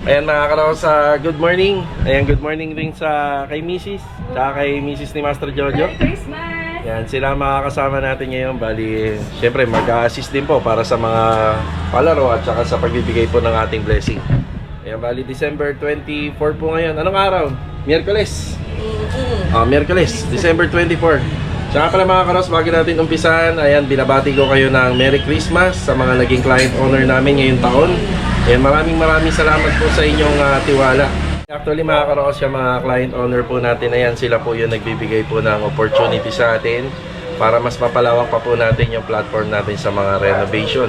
Ayan mga karos, good morning. Ayan, good morning rin sa kay Mrs. Tsaka kay Mrs. ni Master Jojo. Merry Christmas! Ayan, sila makakasama natin ngayon. Bali, syempre mag-a-assist din po para sa mga palaro at saka sa pagbibigay po ng ating blessing. Ayan, bali December 24 po ngayon. Anong araw? Miyerkules. Miyerkules, December 24. Tsaka pala mga karos, bago natin umpisahan, ayan, binabati ko kayo ng Merry Christmas sa mga naging client owner namin ngayong taon. Ayan, maraming salamat po sa inyong tiwala. Actually mga karos, yung mga client owner po natin, ayan, sila po yung nagbibigay po ng opportunity sa atin para mas mapalawak pa po natin yung platform natin sa mga renovation.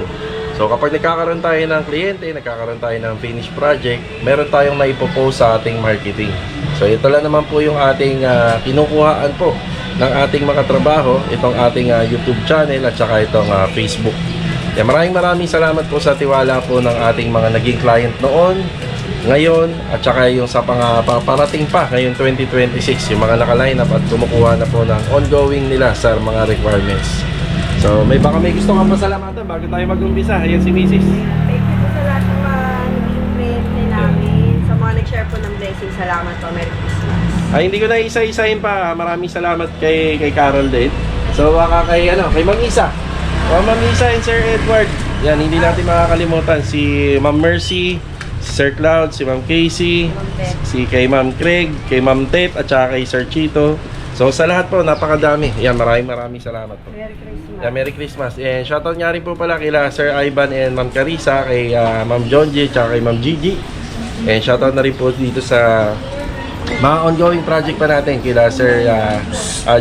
So kapag nagkakaroon tayo ng kliyente, nagkakaroon tayo ng finished project, meron tayong maipopost sa ating marketing. So ito lang naman po yung ating kinukuhaan po ng ating mga trabaho, itong ating YouTube channel at saka itong Facebook. Kaya maraming salamat po sa tiwala po ng ating mga naging client noon, ngayon, at saka yung sa paparating pa ngayong 2026, yung mga naka-line up at kumukuha na po ng ongoing nila sa mga requirements. So may gusto kang pasalamatan bago tayo mag-umpisa. Ayan si Mrs. Thank you po sa lahat ng mga naging cliente namin. Sa mga nag-share po ng blessing, salamat po. Merry Christmas. Ay, hindi ko na isa-isahin pa. Maraming salamat kay Carol din. So baka kay Ma'am Isa. Ma'am Isa and Sir Edward. Yan, hindi natin makakalimutan si Ma'am Mercy, si Sir Cloud, si Ma'am Casey, si kay Ma'am Craig, kay Ma'am Tet, at saka kay Sir Chito. So sa lahat po, napakadami. Yan, maraming salamat po. Merry Christmas. Yeah, Merry Christmas. And shoutout nga rin po pala kila Sir Ivan and Ma'am Carissa, kay Ma'am Jonji, tsaka kay Ma'am Gigi. And shoutout na rin po dito sa mga ongoing project pa natin kila Sir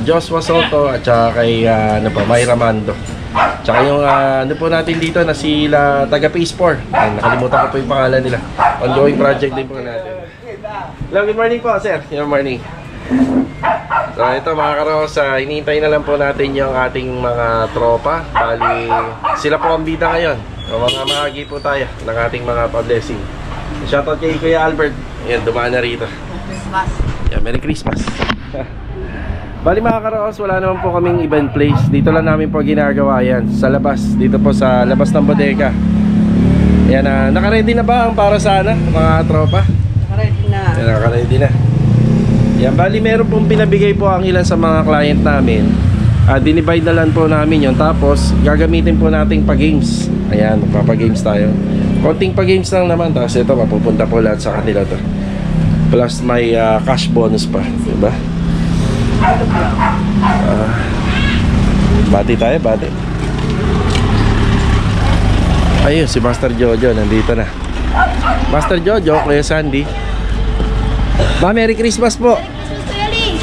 Joshua Soto at saka kay Myra Mando. Tsaka yung po natin dito na sila taga Phase 4. Ay, nakalimutan ko po yung pangalan nila. Ongoing project din po natin. Hello, good morning po sir. Good morning. So ito mga karos, hinihintay na lang po natin yung ating mga tropa. Bali, sila po ang bida ngayon. So, mga mahagi po tayo ng ating mga pa-blessing. Shoutout kay Kuya Albert. Ayan, dumaan na rito. Christmas. Yeah, Merry Christmas. Bali mga karos, wala naman po kaming event place. Dito lang namin po ginagawa yan. Sa labas, dito po sa labas ng bodega. Ayan, naka-ready na ba ang para sana mga tropa? Naka-ready na. Ayan, naka-ready na. Yan, bali meron pong pinabigay po ang ilan sa mga client namin. Dinivide na lang po namin yon. Tapos gagamitin po nating pa-games. Ayan, magpapa-games tayo. Konting pa-games lang naman. Tapos ito, mapupunta po lahat sa kanila to. Plus may cash bonus pa, diba? Bati tayo, bati. Ayun, si Master Jojo nandito na. Master Jojo, Kuya Sandy. Ma, Merry Christmas po.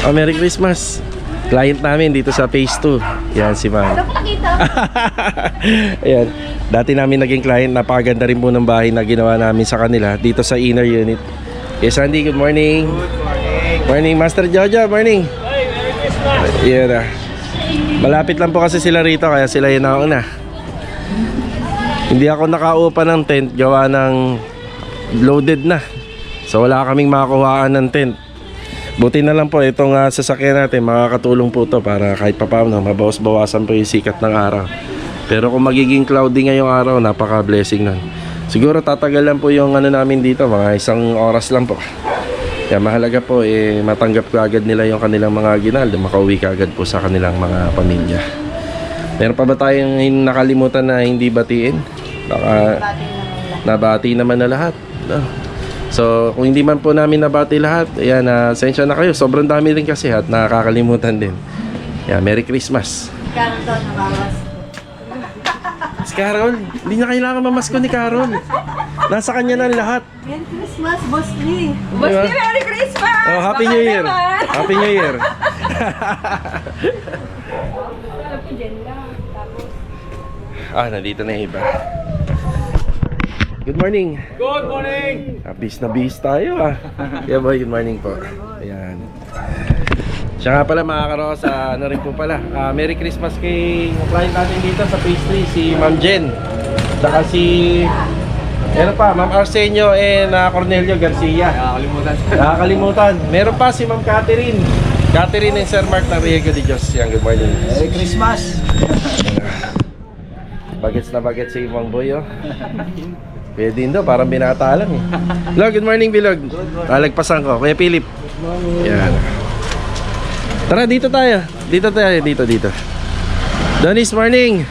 Merry Christmas. Client namin dito sa Phase 2. Yan si Ma'am. Ayan. Dati namin naging client. Napakaganda rin po ng bahay na ginawa namin sa kanila dito sa inner unit. Yes, Sandy, good morning. Good morning. Morning, Master Jojo, morning. Hey, Merry Christmas. Yan. Malapit lang po kasi sila rito kaya sila yun nauna. Hindi ako nakaupa ng tent gawa ng loaded na. So wala kaming makakuhaan ng tent. Buti na lang po itong sasakyan natin, makakatulong po to para kahit papaano mabawas-bawasan po yung sikat ng araw. Pero kung magiging cloudy ngayong araw, napaka-blessing nun. Siguro tatagal lang po yung namin dito, mga 1 oras lang po. Kaya mahalaga po matanggap ko agad nila yung kanilang mga aguinaldo, makauwi ka agad po sa kanilang mga pamilya. Meron pa ba tayong nakalimutan na hindi batiin? Baka nabati naman na lahat, no? So kung hindi man po namin nabati lahat, ayan, sensya na kayo. Sobrang dami rin kasi at nakakalimutan din. Ayan, Merry Christmas. Carol daw nakawas. Si Carol, hindi na kailangan mamasko ni Carol. Nasa kanya na lahat. Merry Christmas, Boss Lee. Boss Lee, Merry Christmas! Oh, Happy New Year. Happy New Year. Nandito na yung iba. Good morning. Good morning. Bis na bis tayo Yeah boy, good morning po. Ayan. Siya nga pala mga karos, rin po pala. Merry Christmas kay client natin dito sa Phase 3, si Ma'am Jen. Saka si Ma'am Arsenio and Cornelio Garcia. Nakakalimutan. Meron pa si Ma'am Catherine. Catherine and Sir Mark ng Riego de Dios. Yan, good morning. Merry Christmas. Bagets na bagets si Ibang Boy, oh. Pwede din daw, parang binata lang eh. Bilog, good morning, Bilog. Lalagpasan ko. Kuya Philip. Yan. Tara, dito tayo. Dito. Donis, morning.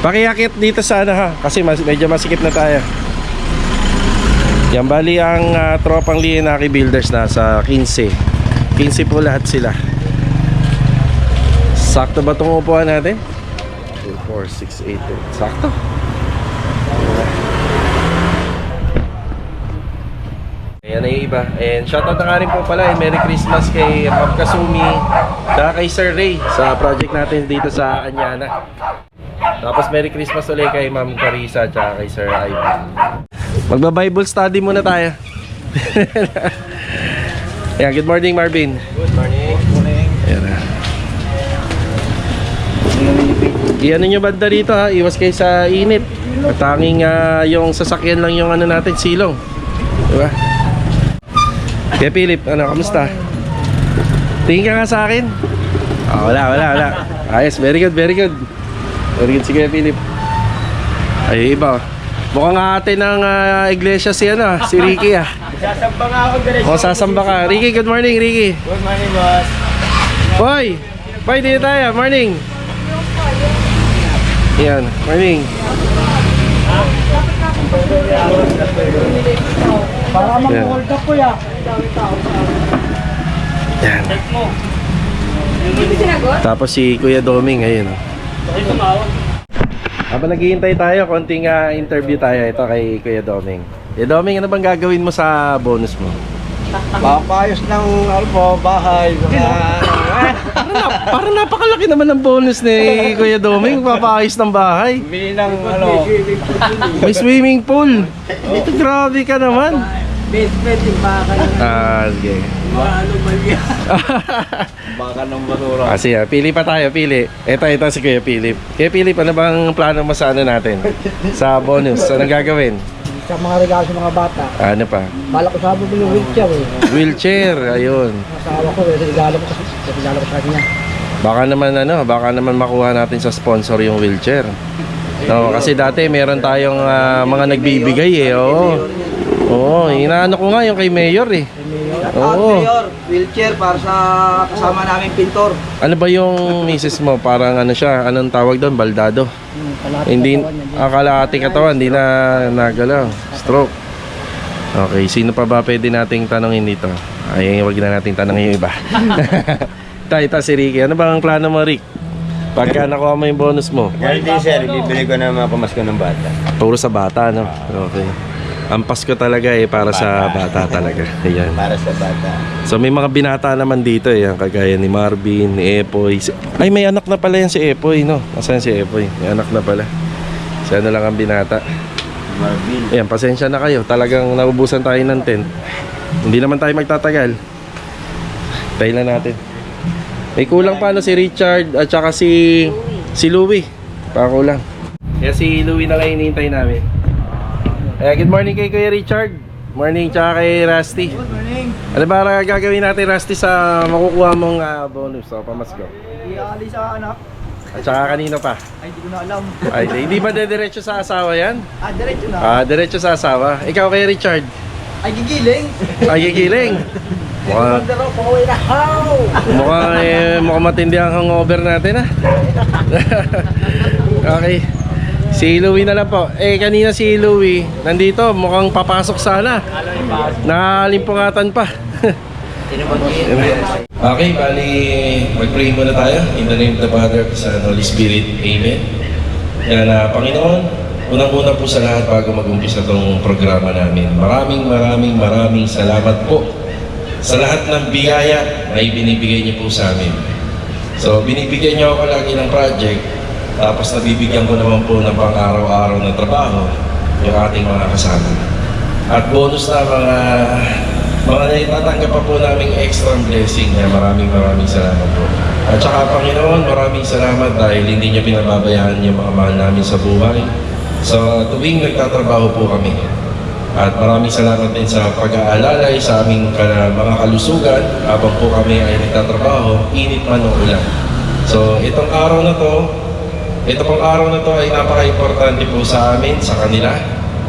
Pakiakit dito sana ha. Kasi medyo masikip na tayo. Yan, bali ang tropang Lienaki Builders na sa 15. 15 po lahat sila. Sakto ba itong upuan natin? 2, 4, 6, 8, 8. Sakto. Ayan na yung iba. And shoutout na nga rin po pala. Merry Christmas kay Ma'am Kasumi at kay Sir Ray sa project natin dito sa Anyana. Tapos Merry Christmas ulit kay Ma'am Carissa at kay Sir Ivan. Magba-Bible study muna tayo. Ayan, good morning Marvin. Good morning. Ayan na. Iyan nyo banda rito ha, iwas kayo sa init. At tanging yung sasakyan lang yung ano natin, silong. Diba? Kaya Philip, ano, kamusta? Tingin ka nga sa akin? Oh, wala. Ayos, very good. Very good si Kuya Philip. Ay, iba. Mukhang ate ng iglesia si Ricky ah. Sasamba nga ako diretso. O, sasamba ka. Ricky, good morning, Ricky. Good morning, boss. Boy, dito tayo. Morning. Yan, morning. Para mag-hold up ko ya. Yan. Hindi ko sinagot? Tapos si Kuya Doming, ayun. Habang naghihintay tayo, konting interview tayo. Ito kay Kuya Doming. Kuya Doming, ano bang gagawin mo sa bonus mo? Papayos ng bahay. Parang napakalaki naman ng bonus ni Kuya Doming. Papaayos ng bahay. Bili ng May swimming pool. Ito, grabe ka naman. basement yung baka ng Sige. mga anomalya. Baka ng basura. Kasi pili pa tayo, pili. Ito si Kuya Philip. Kuya Philip, ano bang plano mo sa ano natin? Sa bonus, anong gagawin? Sa mga regalo sa mga bata. Ano pa? Bala ko sa bubili ng wheelchair eh. Wheelchair, ayun. Asawa ko, regalo ko sa kanya. Baka naman makuha natin sa sponsor yung wheelchair. No, kasi dati meron tayong mga nagbibigay eh. Oo, inaano ko nga yung kay Mayor eh. Oo. Mayor, wheelchair para sa kasama naming pintor. Ano ba yung misis mo? Parang ano siya, anong tawag doon? Baldado. Hindi, kalahati katawan, hindi na nagalaw. Stroke. Okay, sino pa ba pwede nating tanongin dito? Ay, wag na nating tanongin yung iba. Ito si Ricky. Ano bang plano mo, Rick? Pagka nakuha mo yung bonus mo? Hindi sir, bibili ko na mga pamasko ng bata. Puro sa bata, no? Okay. Ang Pasko talaga eh, para sa bata talaga. Ayan. Para sa bata. So may mga binata naman dito eh, kagaya ni Marvin, ni Epoy. Ay, may anak na pala yan si Epoy, no? Nasaan si Epoy? May anak na pala. Si ano lang ang binata. Marvin. Ayan, pasensya na kayo. Talagang naubusan tayo ng tent. Hindi naman tayo magtatagal. Tayo na natin. May kulang pa si Richard at saka si Louie. Pakulang. Kaya si Louie na lang hinihintay namin. Good morning kay Kuya Richard. Morning tsaka kay Rusty. Good morning. Ano ba gagawin natin, Rusty, sa makukuha mong bonus o pamasko? Iali sa anak. At saka kanino pa? Ay, hindi ko na alam. Ay, hindi ba diretso sa asawa yan? Diretso na. Diretso sa asawa. Ikaw kay Richard. Ay, gigiling. Ay, gigiling. Mukhang Pauwi na. mukhang matindi ang hangover natin Okay. Si Louie na lang po. Kanina si Louie nandito, mukhang papasok sana. Nakalimpungatan pa. Okay, bali mag-pray muna tayo. In the name of the Father, Son, and Holy Spirit. Amen. Yan, Panginoon, unang-una po sa lahat bago mag-umpisa itong programa namin. Maraming salamat po sa lahat ng biyaya na ibinibigay niyo po sa amin. So, binibigyan niyo ako lagi ng project, tapos nabibigyan ko naman po ng pang-araw-araw na trabaho yung ating mga kasama. At bonus na mga naitatanggap pa po naming extra blessing na maraming salamat po. At saka Panginoon, maraming salamat dahil hindi niyo pinababayaan yung mga mahal namin sa buhay. So, tuwing nagtatrabaho po kami. At maraming salamat din sa pag-aalalay sa aming mga kalusugan habang po kami ay nagtatrabaho, init man o ulan. So, itong pong araw na to ay napaka-importante po sa amin, sa kanila.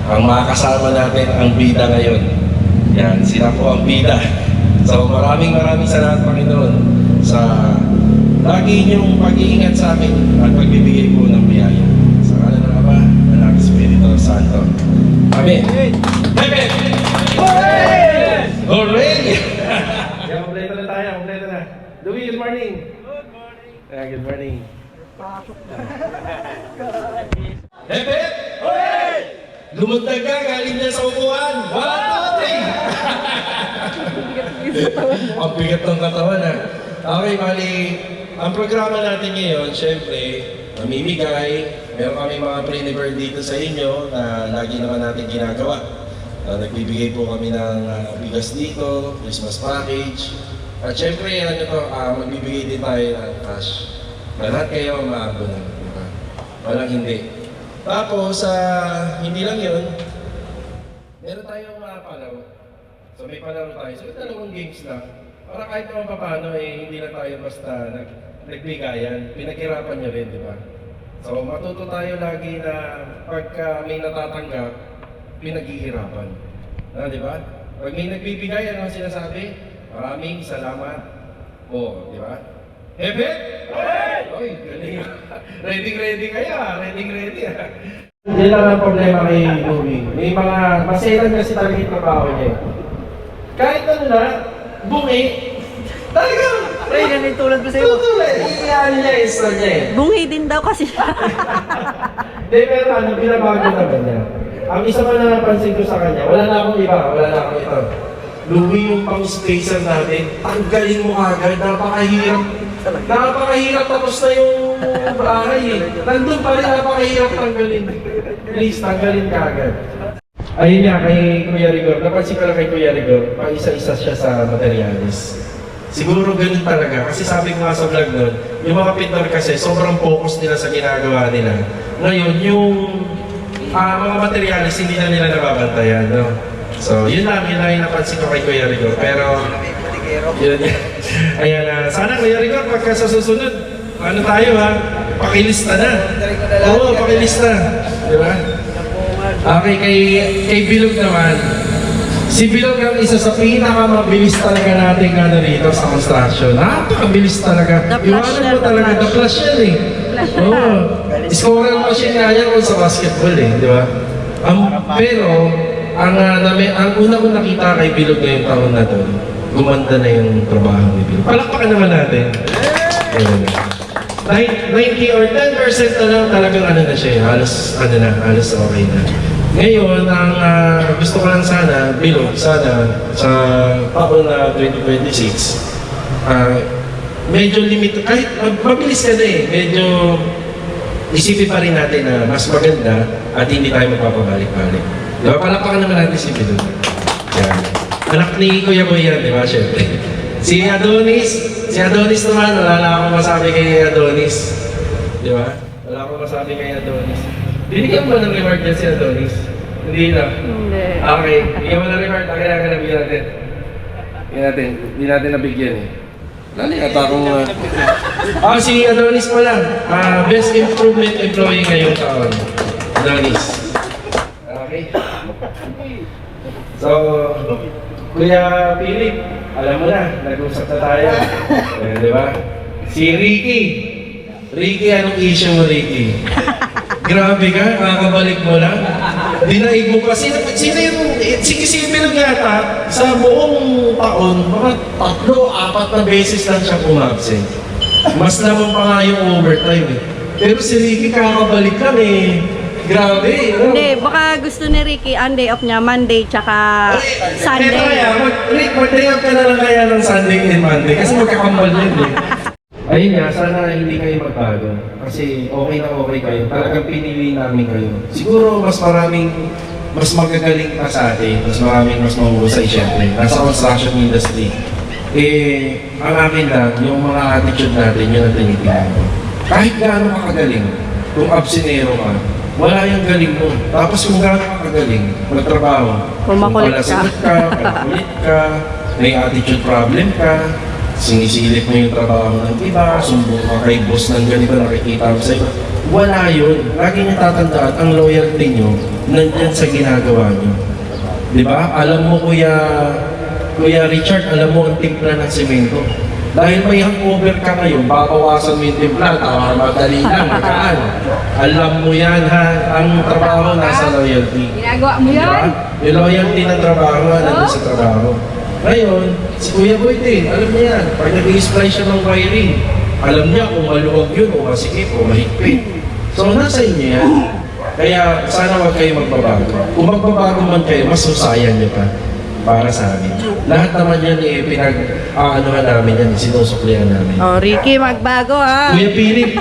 ang makakasama natin ang bida ngayon. Yan, sila po ang bida. So maraming salamat Panginoon sa lagi niyong pag-iingat sa amin at pagbibigay po ng biyaya. Sa ngalan ng Ama, Anak, Espiritu Santo. Amen. Amen! Hooray! Yan, kompleto na tayo, kompleto na. Louie, good morning. Good morning. Good morning. Hepe! Hooray! Lumagdag ka, galing niya sa upuan. 1, 2, 3! Ang bigat ng katawan ha. Okay, bali, ang programa natin ngayon, syempre, mamimigay. Meron kami mga pre-deliver dito sa inyo na lagi naman natin ginagawa. Nagbibigay po kami ng bigas dito, Christmas package. At syempre, magbibigay din tayo ng cash. Lahat kayo maabunan. Diba? Walang hindi. Tapos, hindi lang yun, meron tayong mga palaro. So may palaro tayo. So 2 games lang. Para kahit naman paano, hindi lang tayo basta nagbigayan. Pinaghirapan nyo rin, di ba? So matuto tayo lagi na pagka may natatanggap, pinaghihirapan. Di ba? Pag may nagbibigay, ano ang sinasabi? Maraming salamat po, di ba? Hepe? Oy, galing. Ready kaya. Ready. Hindi lang ang problema kay Louie. May mga maselan kasi talaga yung trabaho niya. Kahit ano na, bungi, talagang Pre, ganun tulad ko sa'yo. tutulad. Iyan niya yung style niya eh. Bungi din daw kasi siya. Hindi, pero binabago naman niya. Ang isa pa na napansin ko sa kanya, wala na akong ito. Louie, yung pang-spacer natin, tanggalin mo agad, napakahirap tapos na yung bahay eh. Nandun pa rin, napakahirap tanggalin. Please, tanggalin ka agad. Ayun nga, kay Kuya Rigor, napansin ko lang kay Kuya Rigor, pa-isa-isa siya sa materialis. Siguro ganun talaga, kasi sabi ko nga sa vlog nun, yung mga pintor kasi, sobrang focus nila sa ginagawa nila. Ngayon, yung mga materialis, hindi na nila nababantayan, no? So, yun lang yung napansin ko kay Kuya Rigor. Pero, yun. Ayan, sana Kuya Rigor, pagka sa susunod, ano tayo ha? Pakilista na. Oo, pakilista. Di ba? Okay, kay Bilog naman. Si Bilog ang isa sa pinakamabilis talaga nating rito sa construction. Napakabilis talaga. Iwanan mo talaga, the-flash yan eh. Oo. Scorer machine nga yan kung sa basketball eh, di ba? Pero, ang una ko nakita kay Bilog ngayong taon na to, gumanda na yung trabaho ni Bilog. Palakpakan naman natin. 90 or 10% na lang talagang na siya, halos okay na. Ngayon, ang gusto ko lang sana, Bilog, sana sa taon na 2026, medyo limit, kahit mabilis ka na eh, medyo isipin pa rin natin na mas maganda at hindi tayo magpapabalik-balik. Diba? Palakpakan naman natin si Bilog. Yan. Anak ni Kuya Boy yan, di ba? Siyempre. Si Adonis naman, wala na akong masabi kay Adonis. Di ba? Wala akong masabi kay Adonis. Binigyan mo ng reward yan si Adonis? Hindi na? Hindi. Okay, bigyan mo ng reward. Kailangan nabigyan natin. Hindi natin nabigyan eh. Lali ata akong... si Adonis pa lang. Best Improvement Employee ngayong taon. Adonis. Okay. So, Kuya Philip, alam mo na, nag-usap na tayo. Di ba? Si Ricky. Ricky, anong issue mo, Ricky? Grabe ka, makakabalik mo lang. Dinaig mo pa. Sino yung, si Bilog yata, sa buong taon, mga 3-4 na beses lang siya pumabsent. Mas naman pa nga yung overtime eh. Pero si Ricky kakabalik lang eh. Grabe, no? Hindi, baka gusto ni Ricky, ang day off niya, Monday tsaka Sunday. Rick, mag-day off ka na lang kaya ng Sunday and Monday kasi magkakambal yun eh. Ayun nga, sana hindi kayo magbago. Kasi okay na okay kayo. Talagang pinili namin kayo. Siguro mas magagaling pa sa atin. Mas mahusay syempre. Nasa construction industry. Ang akin lang, yung mga attitude natin, yun ang tinitingnan ko. Kahit gaano ka kagaling, kung absinero ka, wala yung galing mo. Tapos kung gaano ka kagaling, magtrabaho. Kung makulit ka. Makulit ka, may attitude problem ka, sinisilip mo yung trabaho ng iba, sumbong ka kay boss ng ganito, nakikita mo sa'yo. wala yun. Lagi niyo tatandaan, ang loyalty niyo nandyan sa ginagawa niyo. Di ba? Alam mo, Kuya Richard, alam mo ang timpla ng semento. Dahil may hangover ka ngayon, babawasan mo yung timpla, madali lang, magaan. Alam mo yan, ha? Ang trabaho nasa loyalty. Ginagawa mo Diba? yan? Yung loyalty ng trabaho, nandun sa trabaho. Ngayon, si Kuya Boy din, alam niya yan. Pag nag-i-splice siya ng wiring, alam niya kung maluwag yun, o masikip, o mahigpit. So, nasa inyo yan. Kaya, sana wag kayo magbabago. Kung magbabago man kayo, mas susayan niyo pa para sa amin. Lahat naman yan pinag-aanuhan namin yan, sinusuklihan namin. Oh, Ricky, magbago ha. Kuya Philip,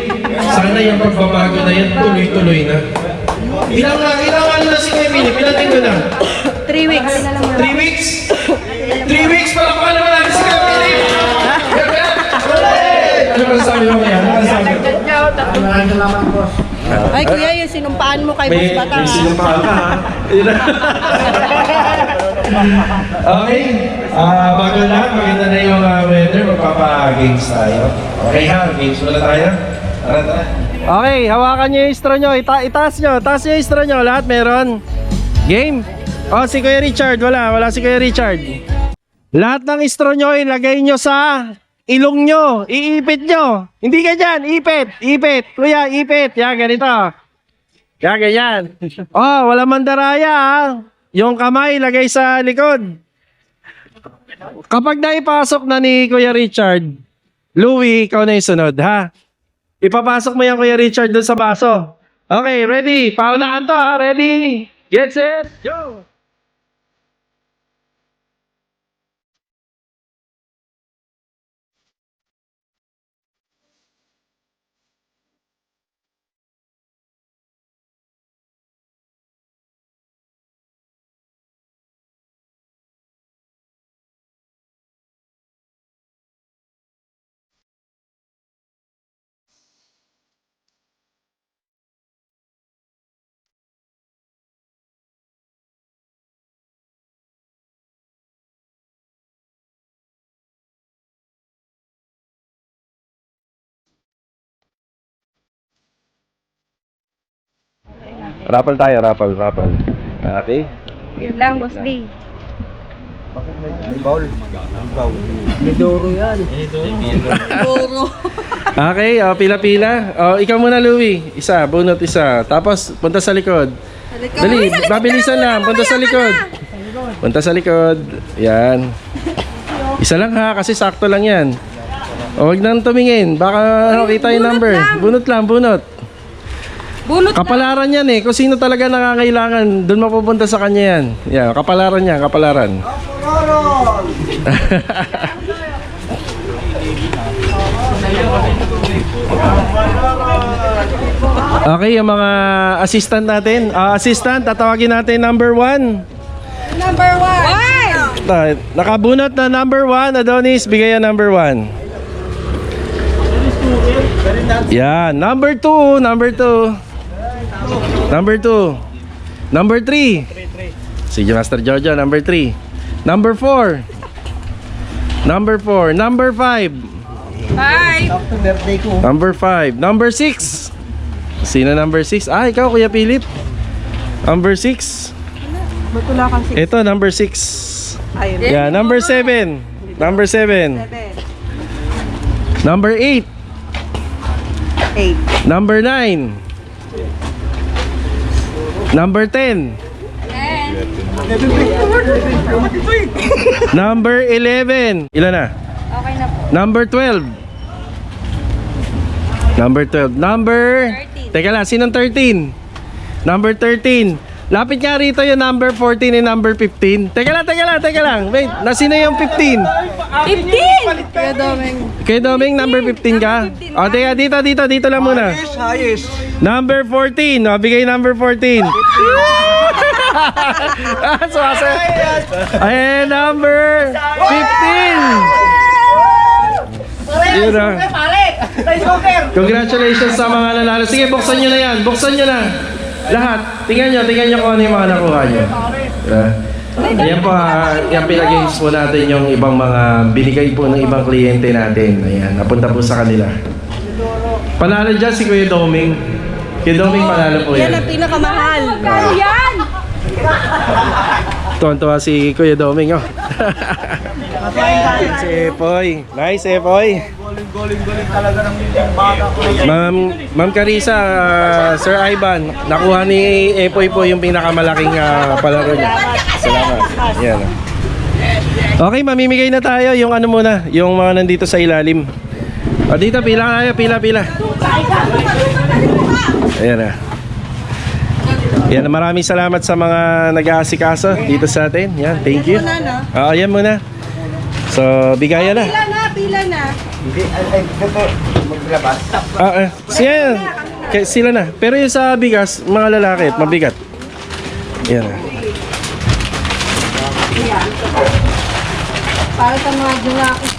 sana yung pagbabago na yan, tuloy-tuloy na. Ilang ano na si Kuya Philip? Ilang linggo na? 3 weeks. 3 weeks? 3 weeks pala pa naman natin si Kuya Philip! Ano ba sabi mo kaya? Ano ba sabi mo? Maraming salamat, boss. Ay, kuya, yung sinumpaan mo kay Boss Bata. May sinumpaan ka, ha? Okay. Bago lahat, maganda na yung weather. Magpapa-games tayo. Okay ha? Games muna tayo. Tara. Okay, hawakan nyo yung straw nyo. Itaas nyo. Taas nyo yung straw nyo. Lahat meron. Game. Oh, si Kuya Richard. Wala si Kuya Richard. Lahat ng straw nyo, ilagay nyo sa ilong nyo. Iipit nyo. Hindi ka dyan. Ipit. Kuya, ipit. Yan, ganito. Yan, ganyan. Oh, wala mandaraya ha. Yung kamay, lagay sa likod. Kapag naipasok na ni Kuya Richard, Louie, ikaw na yung sunod, ha? Ipapasok mo yan, Kuya Richard, dun sa baso. Okay, ready? Paunahan to, ha? Ready? Get set, go! Rapal tayo, rapal. Okay? Yun lang, Boss Lee. Midoro yan. Okay, pila-pila. Ikaw muna, Louie. Isa, bunot isa. Tapos, punta sa likod. Dali, mabilisan lang. Punta sa likod. Punta sa likod. Yan. Isa lang ha, kasi sakto lang yan. Huwag nang tumingin. Baka kita yung number. Bunot lang, bunot. Kapalaran yan eh. Kung sino talaga nangangailangan, doon mapupunta sa kanya yan. Yan, kapalaran yan, kapalaran. Okay, yung mga assistant natin. Assistant, tatawagin natin number 1. Number 1! Nakabunot na number 1. Adonis, bigay yan number 1. Yan, number 2. Number 3. Sige, Master Jojo, number 3. Number 4. Number 5. Bye! After birthday ko. Number 5. Number 6. Sino number 6? Ikaw, Kuya Philip. Number 6. Ba't wala kang Ito, number 6. Ayun. Yeah, number 7. Number 7. Number 8. 8. Number 9. Number 10. Number 11. Ilan na? Okay na po. Number 12. Number 12. Number 13. Teka lang, sinong 13? Number 13. Lapit nga rito yung number 14 and number 15. Teka lang. Wait, nasino yung 15? 15! Kuya Domeng. Kay Doming, number 15 ka? O, teka, dito lang muna. Ayos. Number 14. O, bigay number 14. Ayan, number 15. Yun na. Congratulations sa mga nanalo. Sige, buksan nyo na yan. Buksan nyo na. Lahat. Tingnan nyo kung ano yung mga nakuha nyo. Ayan po, yung pinag-games po natin yung ibang mga binigay po ng ibang kliyente natin. Ayan, napunta po sa kanila. Panalo dyan si Kuya Doming. Kay Doming panalo po Yan yan. ang pinakamahal. Tuwan-tuwa si Kuya Doming, oh. Si Epoy. Nice, Epoy. Goling talaga ng bata ko. Ma'am Carissa, Sir Ivan, nakuha ni Epoy po yung pinakamalaking palaro niya. Salamat. Yan. Okay, mamimigay na tayo yung ano muna, yung mga nandito sa ilalim. Dito, pila tayo, pila. Ayan na. Yan, maraming salamat sa mga nag-aasikaso dito sa atin. Yan, thank you. Oo, yan muna. So, bigayan na. Pila na. Hindi, ay, ito, maglabas. Sila na. Pero yung sa bigas, mga lalaki, mabigat. Yan na. Para sa mga junaki.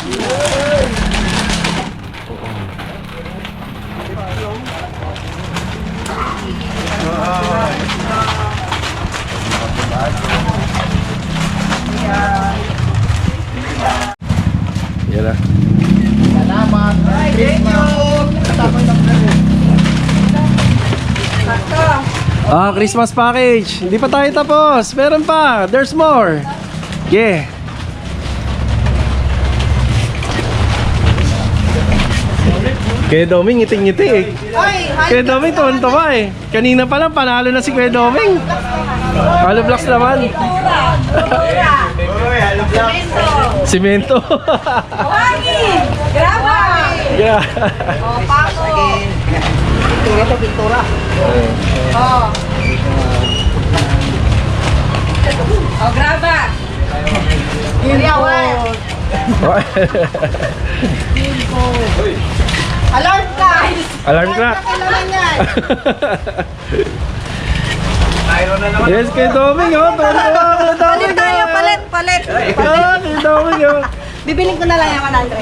Yan na. Salamat. Thank you. Christmas package. Hindi pa tayo tapos. Meron pa. There's more. Yeah. Kuya Doming, ngiti-ngiti eh. Kuya Doming, tuwan-tuwa eh. Kanina pa lang, panalo na si Kuya Doming. Halo blocks naman. Simento. Hangin! Graba! Yeah. O, pako! Pintura to, pintura. O. O, graba! Iriawan! Alarm clock! Alarm clock. Kailangan yan! Yes, Kuya Doming, oh. Tuwan-tuwa, Kuya Doming. Palit tayo, palit! Kuya Doming, oh. Bibiling ko na lang yung 100.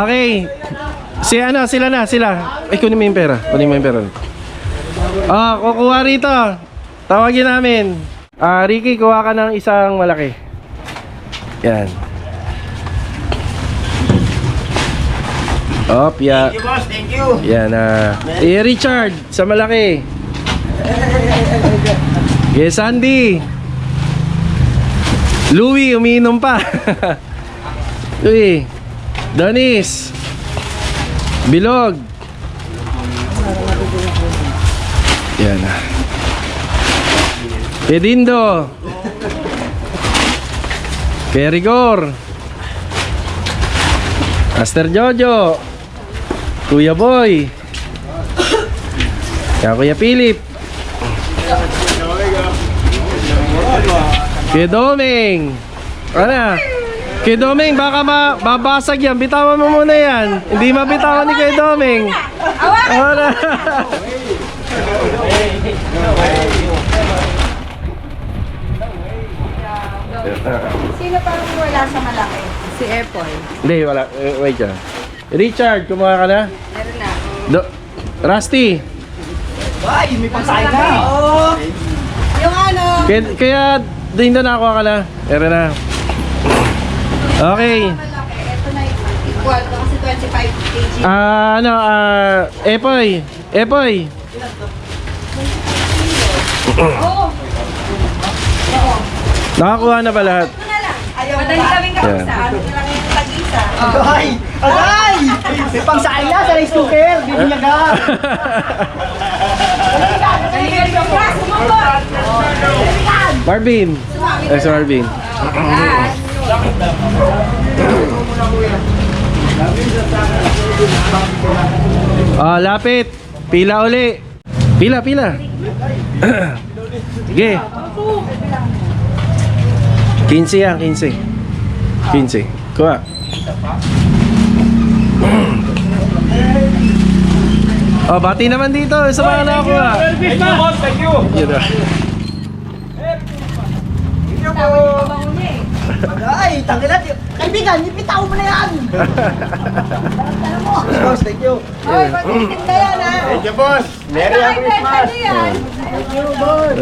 Okay. Sila. Ay, kunin mo yung pera. Kukuha rito. Tawagin namin. Ricky, kuha ka ng isang malaki. Yan. Thank you, boss. Thank you. Yan, Richard, sa malaki. Yes, Andy. Louie, umiinom pa. Louie. Donis. Bilog. Yan. Pedindo. Perigor. Master Jojo. Kuya Boy. Kuya Philip. Kuya Doming. Ano? Kuya Doming, baka babasag yan. Bitawan mo muna yan. Hindi mabitawan ni Kuya Doming. Ano? Sino parang wala sa malaki? Si Epoy. Hindi, wala. Wait yan. Richard, kumuha ka na? Meron na. Rusty. Ay, may pangsaya na. Oo. Yung ano? Kaya din na nakuha ka na. Meron na. Okay. Malaki. Ito na yung equal to kasi 25 kg. Epoy. Oo. Nakakuha na ba lahat? Ito na lang. Ayaw mo ba? Madali kaming kamusta. Ano na lang yung tag-isa. Agay! Agay! May pangsaya na sa rice cooker. Bibinyagan. Marvin. Si Marvin. Lapit. Pila uli. Pila. Sige. 15 yan, 15. Kuha. Bati naman dito sa mga nakakuha. Thank you, boss. Thank you. Yun na. Ay, tangilan. Kaibigan, ipitaw mo na yan. Boss, thank you. Hoy, magtitinda yan ha. Thank you, boss. Merry Christmas. Thank you, boss.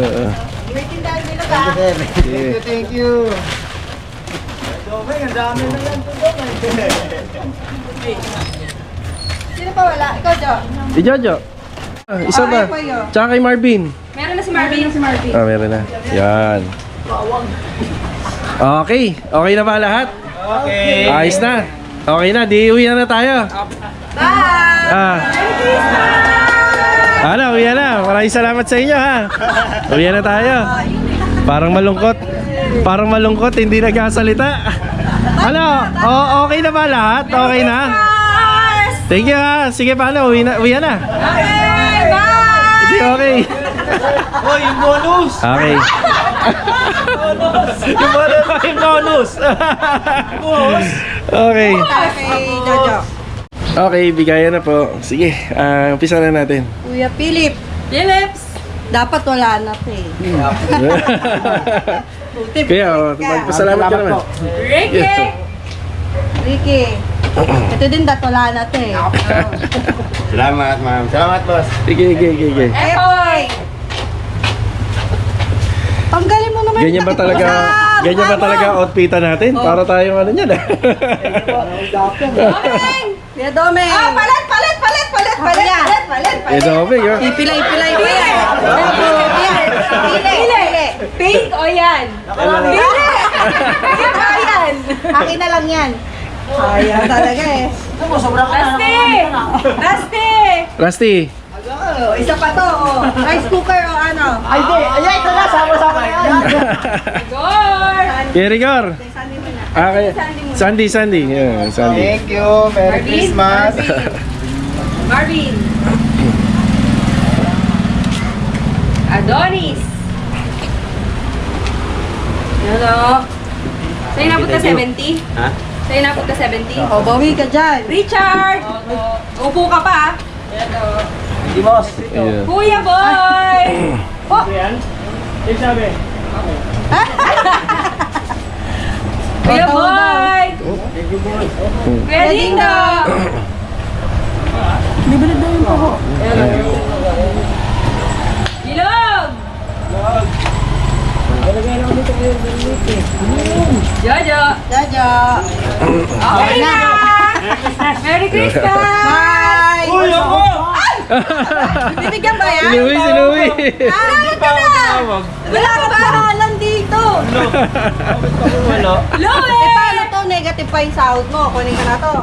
May tindahan nila ka. Thank you. Domeng, ang dami na yan. Sino pa wala? Ikaw, Jo. Si Jojo. Isa ba? Ay, kayo. Tsaka kay Marvin. Meron na si Marvin. Ah, meron na. Yan. Okay. Okay na ba lahat? Okay. Ayos na. Okay na. Di uwi na tayo. Bye! Ah. Ano, uwi na. Maraming salamat sa inyo ha. Uwi na tayo. Parang malungkot. Parang malungkot. Hindi nagkasalita. Ano? Okay na ba lahat? Okay na? Thank you ha. Sige, paano? Uwi na. Okay, bye! Hindi, okay. Oh, yung bonus! Okay. Yung bonus. Okay. Okay, Jojo. Okay, bigayan na po. Sige, umpisa na natin. Kuya Philips! Dapat wala na to eh. Kaya, magpasalamat ka naman. Ricky! Ito din dapat wala na to eh. Salamat, ma'am. Salamat, boss. Sige. Epoy! Tanggalin mo naman Ganyan ba talaga outfitan natin? Para tayong ano niyan. Kuya Domeng! Ah, palit! Eh, Domeng, oh. Pilay! Pink o yan? Pili! Pink o yan? Akin na lang yan. Ayan talaga eh. Rusty. Isa pa to, oh. Rice cooker o ano? Ay, di. Ayan, ito na. Sama-sama yan. Rigor. Okay. Sandy. Yeah, Sandy. Thank you. Merry Christmas. Marvin. Adonis. Hello. Sa'yo napunta 70? Ha? Sa'yo napunta 70? O, bawi ka dyan. Richard! Upo ka pa. Hindi, boss. Yeah. Kuya Boy! Oh! Yan. Yung sabi. Kuya Boy! Kuya Lindo! Ilog! Jojo! Okay na! Merry Christmas! Bye! Uy, ako! Bibigyan ba yan? Si Louie. Salamat ka na! Wala ka pangalan dito! Wala. Louie! Eh, paano to? Negative pa yung sahod mo. Kunin ka na to.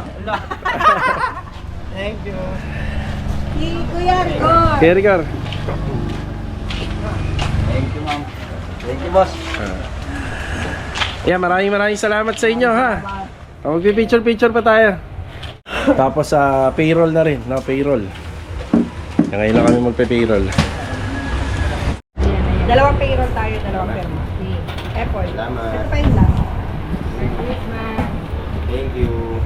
Thank you. Si Kuya Rigor. Rigor. Thank you, ma'am. Thank you, boss. Yeah, maraming salamat sa inyo ha. Magpi-picture pa tayo. Tapos sa payroll na rin, no? Payroll. Ngayon lang kami magpe-payroll. Dalawang payroll tayo, dalawang perma. Si Apple. Salamat. Ito pa yung last. Thank you.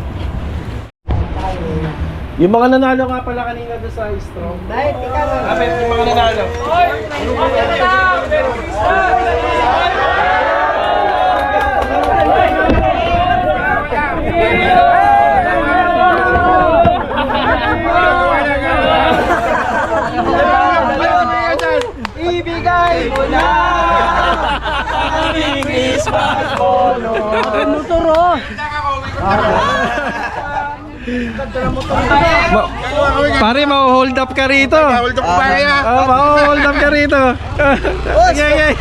Yung mga nanalo nga pala kanina doon sa Strong. Dahil ikaw na. Kapit yung mga nanalo. Ibigay mo na! Aming Christmas polo! Muturo! Pare, ma-hold up ka rito. Hold up pa kaya. Ma-hold up ka rito. Okay.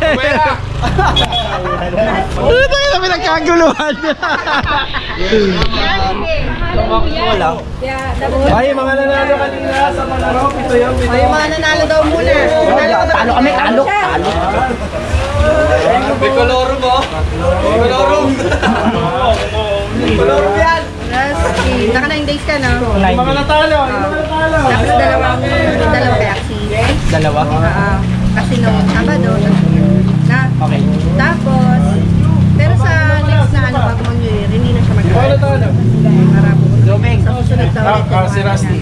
Ano tayo na pinagkaguluhan? Ay, mga nanalo kanina sa Manarop. Ito yung Ay, mga nanalo daw muna. Talo kami, talo! May koloro mo? May koloro. Koloro yan. Naka 9 days ka, no? mga natalo. Tapos dalawang taxi. Dalawa? Kasi nung Sabado, na. Okay. Tapos, pero sa next na ano, bago mag New Year, hindi na siya Mga mag-ride. natalo. Para po. Domeng. Sa susunod na ulit. Si Rusty.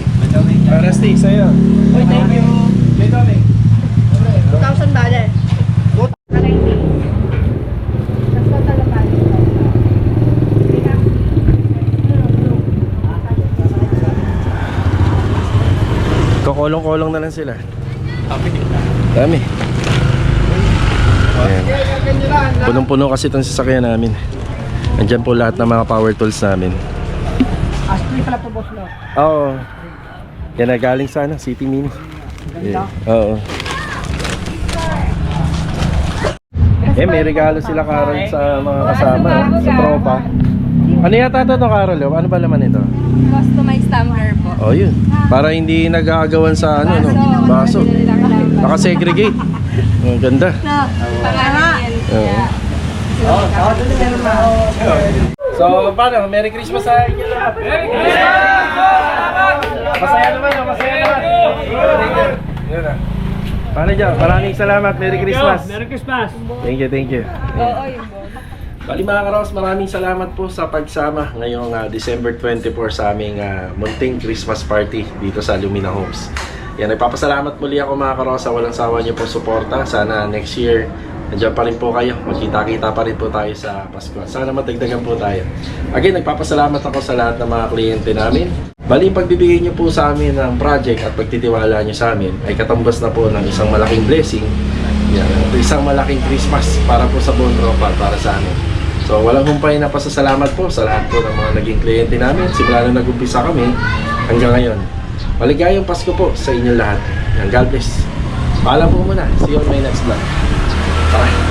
Rusty, sa'yo. Uy, thank you. May Doming. 2,000 dollars. Para hindi. Tapos total na bali. Kukulong-kulong na lang sila. Dami. Ayan. Punong-puno kasi itong sasakyan namin. Andyan po lahat ng mga power tools namin. Ashley pala to, boss, no? Oo. Yan na galing sa City Mini. Yeah. Oo. May regalo sila Carol sa mga kasama, sa tropa. Ano yata ito, Carol? Ano ba laman ito? Customized tumbler po. Oh, yun. Para hindi nag-aagawan sa no? Baso. Naka-segregate. Ang ganda. Pangalan yan. So, paano? Merry Christmas sa inyo lahat. Merry Christmas! Masaya naman, masaya naman. Yun na. Paano dyan? Maraming salamat. Merry Christmas. Merry Christmas. Thank you. Bali mga karos, maraming salamat po sa pagsama ngayong December 24 sa aming munting Christmas party dito sa Lumina Homes. Yan, nagpapasalamat muli ako mga karos sa walang sawa niyo po suporta. Sana next year, nandiyan pa rin po kayo. Magkita-kita pa rin po tayo sa Pasko. Sana matagdagan po tayo. Again, nagpapasalamat ako sa lahat ng mga kliyente namin. Bali, pagbibigay niyo po sa amin ng project at pagtitiwala niyo sa amin ay katambas na po ng isang malaking blessing. Yan, isang malaking Christmas para po sa buong tropa, para sa amin. So, walang humpay na pasasalamat po sa lahat po ng mga naging kliyente namin. Simula na nag-umpisa kami hanggang ngayon. Maligayang Pasko po sa inyo lahat. God bless. Paalam po muna. See you on my next vlog. Bye.